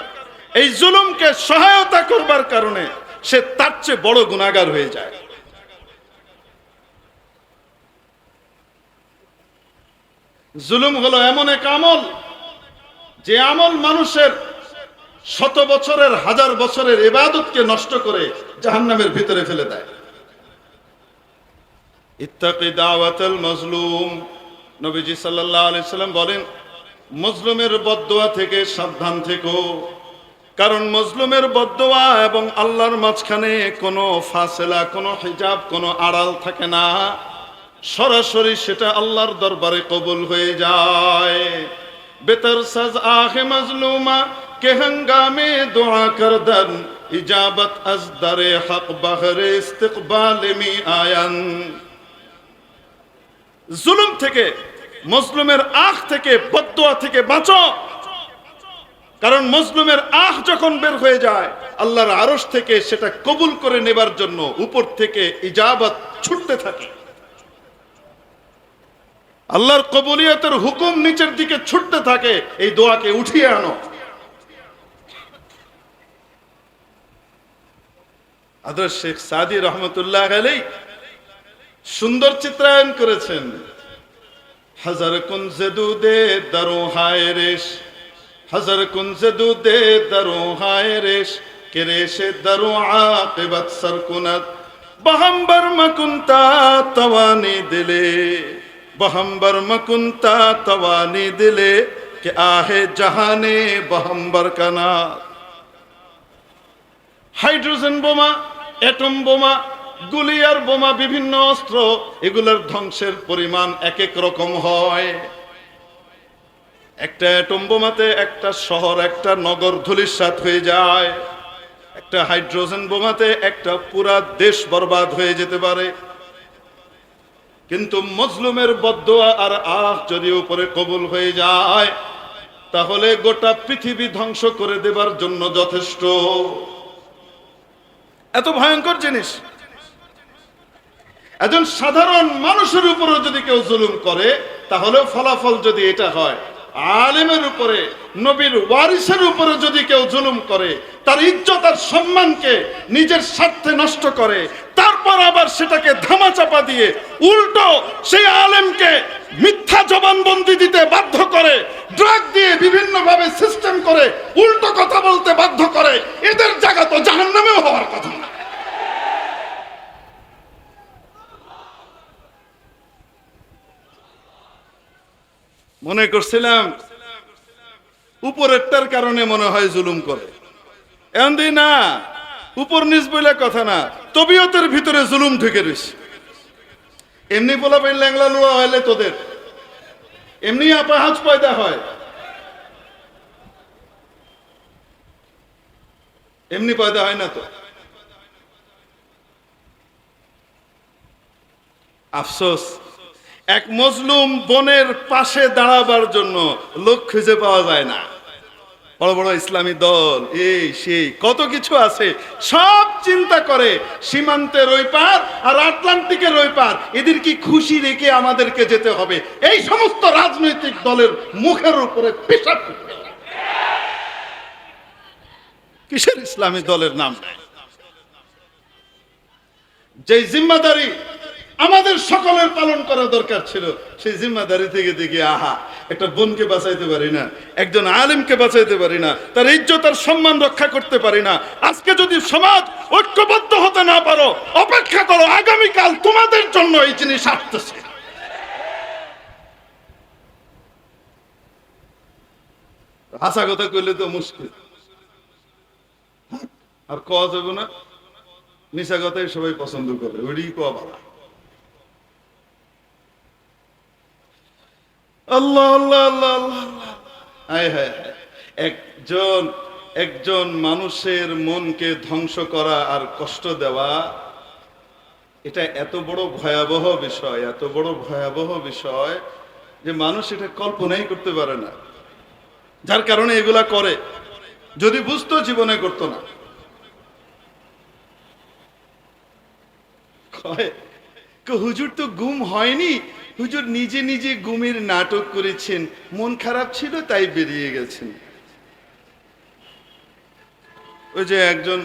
এই জুলুমকে সহায়তা করবার কারণে সে তার চেয়ে বড় গুনাহগার হয়ে যায়। জুলুম হলো এমন এক আমল, যে আমল মানুষের শত বছরের, হাজার বছরের ইবাদতকে নষ্ট করে জাহান্নামের ভিতরে ফেলে দেয়। ইত্তাকি দাওয়াতাল মাজলুম, নবীজি সাল্লাল্লাহু আলাইহি সাল্লাম বলেন, মজলুমের বদদোয়া থেকে সাবধান থেকো, কারণ মজলুমের বদদোয়া এবং আল্লাহর মাঝখানে কোনো ফাসেলা, কোনো হিজাব, কোনো আড়াল থাকে না, সরাসরি সেটা আল্লাহর দরবারে কবুল হয়ে যায়। বেতর সাজ আহে মজলুমা কে হঙ্গামে দোয়া করদন, ইজাবত আজ দরে হক বহরে ইস্তিকবাল মি আয়ান। জুলুম থেকে, মজলুমের আখ থেকে, বদদুয়া থেকে বাঁচো। কারণ মজলুমের আখ যখন বের হয়ে যায়, আল্লাহর আরশ থেকে সেটা কবুল করে নেবার জন্য উপর থেকে ইজাবত ছুটতে থাকে। আল্লাহর কবুলিয়তের হুকুম নিচের দিকে ছুটতে থাকে, এই দোয়াকে উঠিয়ে আনো। হযরত শেখ সাদি রহমতুল্লাহ আলাইহি সুন্দর চিত্রায়ন করেছেন। হাজার কুনজে দুদে দারো হায় রেশ, হাজার কুনজে দুদে দারো হায় রেশ, কে রেশে দারো আকিবাত সরকুনাত, বহম্বর মকুন্তা তওয়ানি দিলে, বহম্বর মকুন্তা তওয়ানি দিলে, কে আহে জাহানে বহম্বর কানাত। হাইড্রোজেন বোমা, অ্যাটম বোমা, গুলি আর বোমা, বিভিন্ন অস্ত্র, এগুলোর ধ্বংসের পরিমাণ এক এক রকম হয়। একটা অ্যাটম বোমাতে একটা শহর, একটা নগর ধূলিসাৎ হয়ে যায়। একটা হাইড্রোজেন বোমাতে একটা পুরা দেশ বরবাদ হয়ে যেতে পারে। কিন্তু মজলুমের বদদুয়া আর আখ যদি উপরে কবুল হয়ে যায়, তাহলে গোটা পৃথিবী ধ্বংস করে দেবার জন্য যথেষ্ট। এত ভয়ঙ্কর জিনিস। একজন সাধারণ মানুষের উপরে যদি কেউ জুলুম করে, তাহলে ফলাফল যদি এটা হয়, আলেমের উপরে, নবীর ওয়ারিসের উপরে যদি কেউ জুলুম করে, তার ইজ্জত আর সম্মানকে নিজের স্বার্থে নষ্ট করে, তারপর আবার সেটাকে ধামাচাপা দিয়ে উল্টো সেই আলেমকে মিথ্যা জবানবন্দি দিতে বাধ্য করে, ড্রাগ দিয়ে বিভিন্ন ভাবে সিস্টেম করে উল্টো কথা বলতে বাধ্য করে, এদের জায়গা তো জাহান্নামেও হওয়ার কথা না। মনে করছিলাম উপরেরটার কারণে মনে হয় জুলুম করে, এমন না, উপর নিচ বলে কথা না, তবিয়তের ভিতরে জুলুম ঢুকে রয়েছে। এমনি বলা পাই ল্যাংলা লোয়া হইলে তোদের এমনি আপাহাজ পয়দা হয়, এমনি পয়দা হয় না তো। আফসোস, এক মজলুম বোনের পাশে দাঁড়াবার জন্য লোক খুঁজে পাওয়া যায় না। বড় বড় ইসলামী দল, এই সেই কত কিছু আছে, সব চিন্তা করে সীমান্তের ওই পার আর আটলান্টিকের ওই পার, এদের কি খুশি রেখে আমাদেরকে যেতে হবে, এই সমস্ত রাজনৈতিক দলের মুখের উপরে পেশাব। কিসের ইসলামী দলের নাম নেয়? যে জিম্মাদারি আমাদের সকলের পালন করা দরকার ছিল, সেই জিম্মাদারি থেকে দেখি আহা, একটা বোনকে বাঁচাইতে পারি না, একজন আলেমকে বাঁচাইতে পারি না, তার ইজ্জত আর সম্মান রক্ষা করতে পারি না। আজকে যদি সমাজ ঐক্যবদ্ধ হতে না পারো, অপেক্ষা করো, আগামীকাল তোমাদের জন্য এই জিনিস আসতেছে। হাসা কথা কইলে তো মুশকিল, আর কওয়া যাবে না, মিশা কথাই সবাই পছন্দ করে, ওইটাই কোয়া ভালো। আল্লাহ আল্লাহ আল্লাহ আল্লাহ, হায় হায় হায়। একজন মানুষের মনকে ধ্বংস করা আর কষ্ট দেওয়া, এটা এত বড় ভয়াবহ বিষয়, এত বড় ভয়াবহ বিষয় যে মানুষ এটা কল্পনাই করতে পারে না। যার কারণে এগুলা করে, যদি বুঝতো জীবনে করতো না। হুজুর তো গুম হয়নি, হুজুর নিজে নিজে গুমের নাটক করেছেন, মন খারাপ ছিল তাই বেরিয়ে গেছেন। ওই যে একজন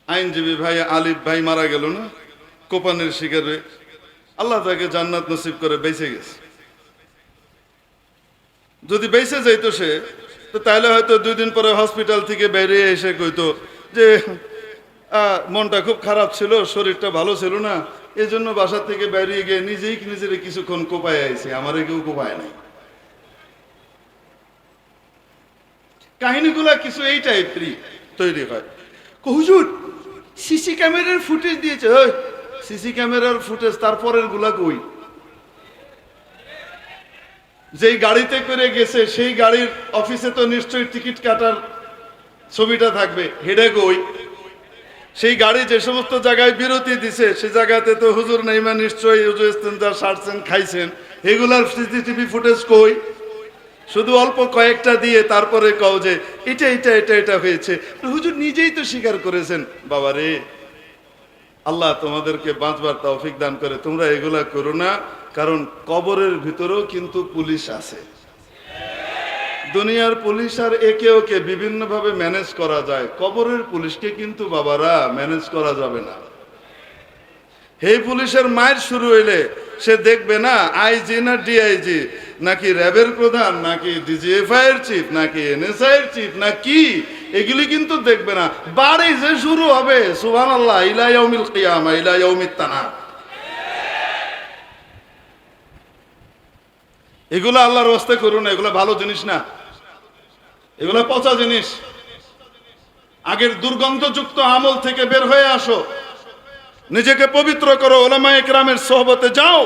আইনজীবী ভাই আলিফ ভাই মারা গেল না, কোপানের শিকারে, আল্লাহ তাকে জান্নাত নসিব করে বেঁচে গেছে। যদি বেঁচে যাইতো সে, তো তাহলে হয়তো 2 দিন পরে হসপিটাল থেকে বেরিয়ে এসে কইতো যে মনটা খুব খারাপ ছিল, শরীরটা ভালো ছিল না, এই জন্য বাসা থেকে বেরিয়ে গিয়ে নিজেই নিজের কিছুক্ষণ কোপায় আইছে, আমারে কেউ কোপায় নাই। কাহিনীগুলা কিছু এই টাইপেরই তৈরি হয়। হুজুর সিসি ক্যামেরার ফুটেজ দিয়েছে, ওই সিসি ক্যামেরার ফুটেজ তারপরের গুলা কই? যেই গাড়িতে করে গেছে সেই গাড়ির অফিসে তো নিশ্চয়ই টিকিট কাটার ছবিটা থাকবে, হেডে কই? সেই গাড়ি যে সমস্ত জায়গায় বিরতি দিছে সে জায়গাতে তো হুজুর নাইমা নিশ্চয়ই হুজুর ইস্তেঞ্জা সারছেন, খাইছেন, এগুলার সিসিটিভি ফুটেজ কই? শুধু অল্প কয়েকটা দিয়ে তারপরে কও যে এটা এটা এটা এটা হয়েছে। হুজুর নিজেই তো স্বীকার করেছেন। বাবা রে, আল্লাহ তোমাদেরকে বাঁচবার তৌফিক দান করে। তোমরা এগুলা করো না, কারণ কবরের ভিতরেও কিন্তু পুলিশ আছে। দুনিয়ার পুলিশ আর একে ওকে বিভিন্ন ভাবে ম্যানেজ করা যায়, কবরের পুলিশকে কিন্তু বাবারা ম্যানেজ করা যাবে না। এই পুলিশের মায়ের শুরু হইলে সে দেখবে না আইজি না ডিআইজি নাকি র্যাবের প্রধান নাকি ডিজিএফআই এর চিফ নাকি এনএসআই এর চিফ না কি, এগুলি কিন্তু দেখবে না। বাড়ি যে শুরু হবে সুবহানাল্লাহ, ইলা ইয়াউমিল কিয়ামা ইলা ইয়াউমিত তানাদ, এগুলো আল্লাহর ওয়াস্তে করুন না, এগুলো ভালো জিনিস না, এগুলো পচা জিনিস। আগের দুর্গন্ধযুক্ত আমল থেকে বের হয়ে আসো, নিজেকে পবিত্র করো, ওলামায়ে কেরামের সোহবতে যাও।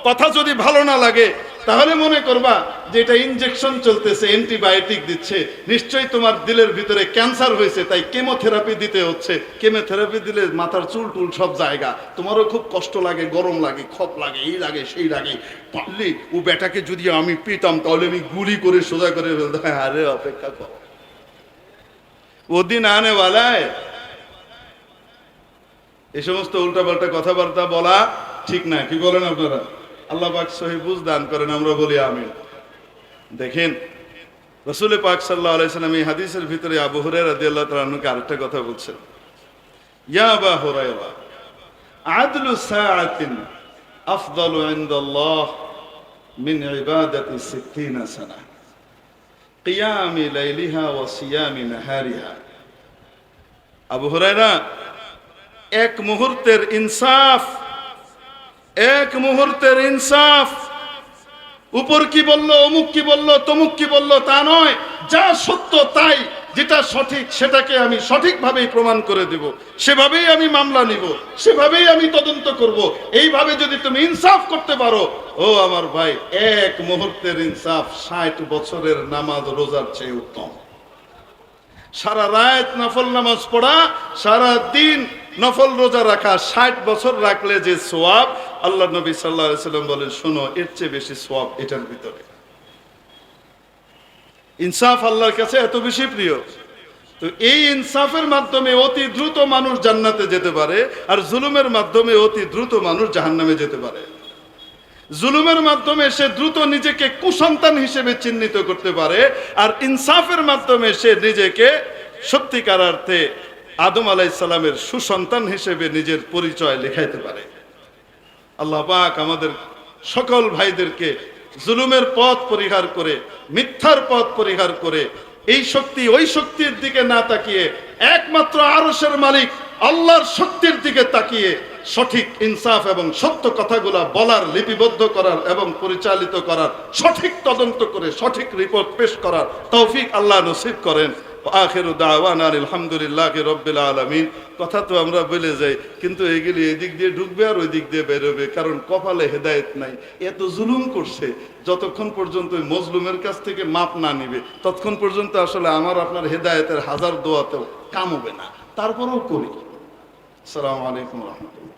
কথা যদি ভালো না লাগে তাহলে মনে করবা যে এটা ইনজেকশন চলতেছে, অ্যান্টিবায়োটিক দিচ্ছে, নিশ্চয়ই তোমার দিলের ভিতরে ক্যান্সার হয়েছে তাই কেমোথেরাপি দিতে হচ্ছে। কেমোথেরাপি দিলে মাথার চুল টুল সব জায়গা, তোমারও খুব কষ্ট লাগে, গরম লাগে, খপ লাগে, এই লাগে সেই লাগে। পারলে ও বেটাকে যদি আমি পেতাম তাহলে আমি গুলি করে সোজা করে ফেলতাম। আরে অপেক্ষা কর, ওদিন আনে ওয়ালায়। এই সমস্ত উল্টাপাল্টা কথাবার্তা বলা ঠিক না, কি বলেন আপনারা? আল্লাহ পাক সহি বুঝ দান করেন, আমরা বলি আমিন। দেখেন রাসূল পাক সাল্লাল্লাহু আলাইহি সাল্লাম এই হাদিসের ভিতরে আবু হুরায়রা রাদিয়াল্লাহু তাআলা আনহুকে আরেকটা কথা বলছেন, ইয়া আবা হুরায়রা আদলু সাআতিন আফদালু ইনদাল্লাহ মিন ইবাদাতি 60 সানা কিয়ামি লাইলিহা ওয়া সিয়ামি নাহারিহা। আবু হুরায়রা, এক মুহূর্তের ইনসাফ, এক মুহূর্তের ইনসাফ, উপর কি বললো, অমুক কি বললো, তমুক কি বললো তা নয়, যা সত্য তাই, যেটা সঠিক সেটাকে আমি সঠিকভাবেই প্রমাণ করে দেব, সেভাবেই আমি মামলা নিব, সেভাবেই আমি তদন্ত করব। এইভাবে যদি তুমি ইনসাফ করতে পারো, ও আমার ভাই, এক মুহূর্তের ইনসাফ 60 বছরের নামাজ রোজার চেয়ে উত্তম। সারা রাত নফল নামাজ পড়া, সারা দিন নফল রোজা রাখা, 60 বছর রাখলে যে সওয়াব, আল্লাহ নবী সাল্লাল্লাহু আলাইহি সাল্লাম বলেন, শোনো, এর চেয়ে বেশি সওয়াব এটার ভিতরে। ইনসাফ আল্লাহর কাছে এত বেশি প্রিয়। তো এই ইনসাফের মাধ্যমে অতি দ্রুত মানুষ জান্নাতে যেতে পারে, আর জুলুমের মাধ্যমে অতি দ্রুত মানুষ জাহান্নামে যেতে পারে। জুলুমের মাধ্যমে সে দ্রুত নিজেকে কুসন্তান হিসেবে চিহ্নিত করতে পারে, আর ইনসাফের মাধ্যমে সে নিজেকে সত্যিকার অর্থে আদম আলাইহিস সালামের সুসন্তান হিসেবে নিজের পরিচয় লেখাইতে পারে। আল্লাহ পাক আমাদের সকল ভাইদেরকে জুলুমের পথ পরিহার করে, মিথ্যার পথ পরিহার করে, এই শক্তি ওই শক্তির দিকে না তাকিয়ে একমাত্র আরশের মালিক আল্লাহর শক্তির দিকে তাকিয়ে সঠিক ইনসাফ এবং সত্য কথাগুলা বলার, লিপিবদ্ধ করার এবং পরিচালিত করার, সঠিক তদন্ত করে সঠিক রিপোর্ট পেশ করার তৌফিক আল্লাহ নসিব করেন। আখিরু দাওয়ানা আলহামদুলিল্লাহি রাব্বিল আলামিন। কথা তো আমরা বলে যাই, কিন্তু এগুলি এদিক দিয়ে ঢুকবে আর ওই দিক দিয়ে বেরোবে, কারণ কপালে হেদায়েত নাই। এত জুলুম করছে, যতক্ষণ পর্যন্ত ওই মজলুমের কাছ থেকে মাপ না নিবে ততক্ষণ পর্যন্ত আসলে আমার আপনার হেদায়েতের হাজার দোয়াতেও কাম হবে না। তারপরেও করি। আসসালামু আলাইকুম ওয়া রাহমাতুল্লাহ।